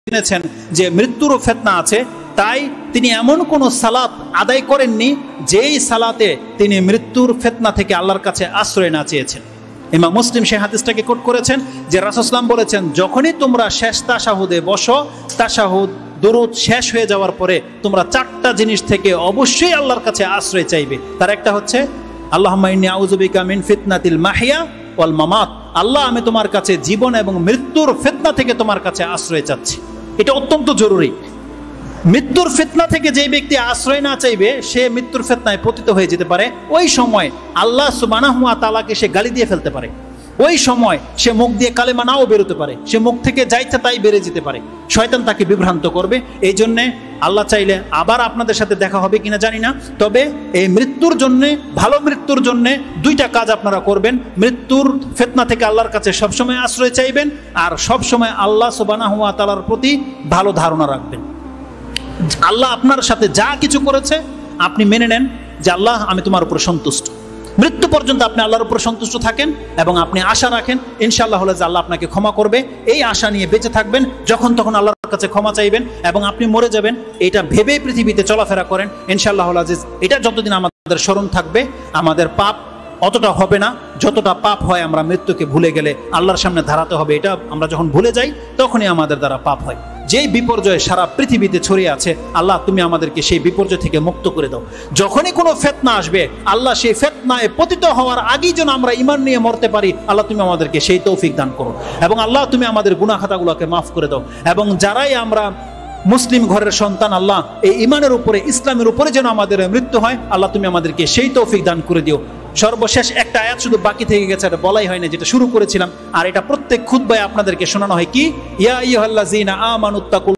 জেনেছেন যে মৃত্যুরও ফিতনা আছে, তাই তিনি এমন কোন সালাত আদায় করেননি যেই সালাতে তিনি মৃত্যুর ফিতনা থেকে আল্লাহর কাছে আশ্রয় না চেয়েছেন। ইমাম মুসলিম সেই হাদিসটাকে কোট করেছেন যে রাসূল সাল্লাল্লাহু আলাইহি ওয়াসাল্লাম বলেছেন, যখনই তোমরা শেষ তাশাহুদে বসো, তাশাহুদ দুরূদ শেষ হয়ে যাওয়ার পরে তোমরা চারটা জিনিস থেকে অবশ্যই আল্লাহর কাছে আশ্রয় চাইবে। তার একটা হচ্ছে আল্লাহুম্মা ইন্নী আউযু বিকা মিন ফিতনাতিল মাহইয়া ওয়াল মামাত, আল্লাহ আমি তোমার কাছে জীবন এবং মৃত্যুর ফিতনা থেকে তোমার কাছে আশ্রয় চাচ্ছি। এটা অত্যন্ত জরুরি। মৃত্যুর ফিতনা থেকে যে ব্যক্তি আশ্রয় না চাইবে সে মৃত্যুর ফিতনায় পতিত হয়ে যেতে পারে। ওই সময় আল্লাহ সুবহানাহু ওয়া তাআলাকে সে গালি দিয়ে ফেলতে পারে, ওই সময় সে মুখ দিয়ে কালেমা নাও বেরোতে পারে, সে মুখ থেকে যাইতে তাই বেড়ে যেতে পারে, শয়তান তাকে বিভ্রান্ত করবে। এই জন্যে আল্লাহ চাইলে আবার আপনাদের সাথে দেখা হবে কিনা জানি না, তবে এই মৃত্যুর জন্যে, ভালো মৃত্যুর জন্যে দুইটা কাজ আপনারা করবেন। মৃত্যুর ফিতনা থেকে আল্লাহর কাছে সবসময় আশ্রয় চাইবেন, আর সবসময় আল্লাহ সুবহানাহু ওয়া তাআলার প্রতি ভালো ধারণা রাখবেন। আল্লাহ আপনার সাথে যা কিছু করেছে আপনি মেনে নেন যে আল্লাহ আমি তোমার উপর সন্তুষ্ট। মৃত্যু পর্যন্ত আপনি আল্লাহর উপর সন্তুষ্ট থাকেন এবং আপনি আশা রাখেন ইনশাআল্লাহ যে আল্লাহ আপনাকে ক্ষমা করবে। এই আশা নিয়ে বেঁচে থাকবেন, যখন তখন আল্লাহর কাছে ক্ষমা চাইবেন এবং আপনি মরে যাবেন এটা ভেবেই পৃথিবীতে চলাফেরা করেন। ইনশাআল্লাহ আজিজ, এটা যতদিন আমাদের স্মরণ থাকবে আমাদের পাপ অতটা হবে না যতটা পাপ হয় আমরা মৃত্যুকে ভুলে গেলে আল্লাহর সামনে দাঁড়াতে হবে। এটা আমরা যখন ভুলে যাই তখনই আমাদের দ্বারা পাপ হয়। যেই বিপর্যয় সারা পৃথিবীতে ছড়িয়ে আছে, আল্লাহ তুমি আমাদেরকে সেই বিপর্যয় থেকে মুক্ত করে দাও। যখনই কোনো ফিতনা আসবে আল্লাহ সেই ফিতনায় পতিত হওয়ার আগেই যেন আমরা ঈমান নিয়ে মরতে পারি, আল্লাহ তুমি আমাদেরকে সেই তৌফিক দান করো। এবং আল্লাহ তুমি আমাদের গুনাহ খাতাগুলোকে মাফ করে দাও। এবং যারাই আমরা মুসলিম ঘরের সন্তান, আল্লাহ এই ঈমানের উপরে, ইসলামের উপরে যেন আমাদের মৃত্যু হয়, আল্লাহ তুমি আমাদেরকে সেই তৌফিক দান করে দিও। সর্বশেষ একটা আয়াত শুধু বাকি থেকে গেছে, এটা বলাই হয় না, যেটা শুরু করেছিলাম, আর এটা প্রত্যেক খুতবায় আপনাদেরকে শোনানো হয়। কি? ইয়া আইয়ুহাল্লাযীনা আমানুত্তাকুল্লাহ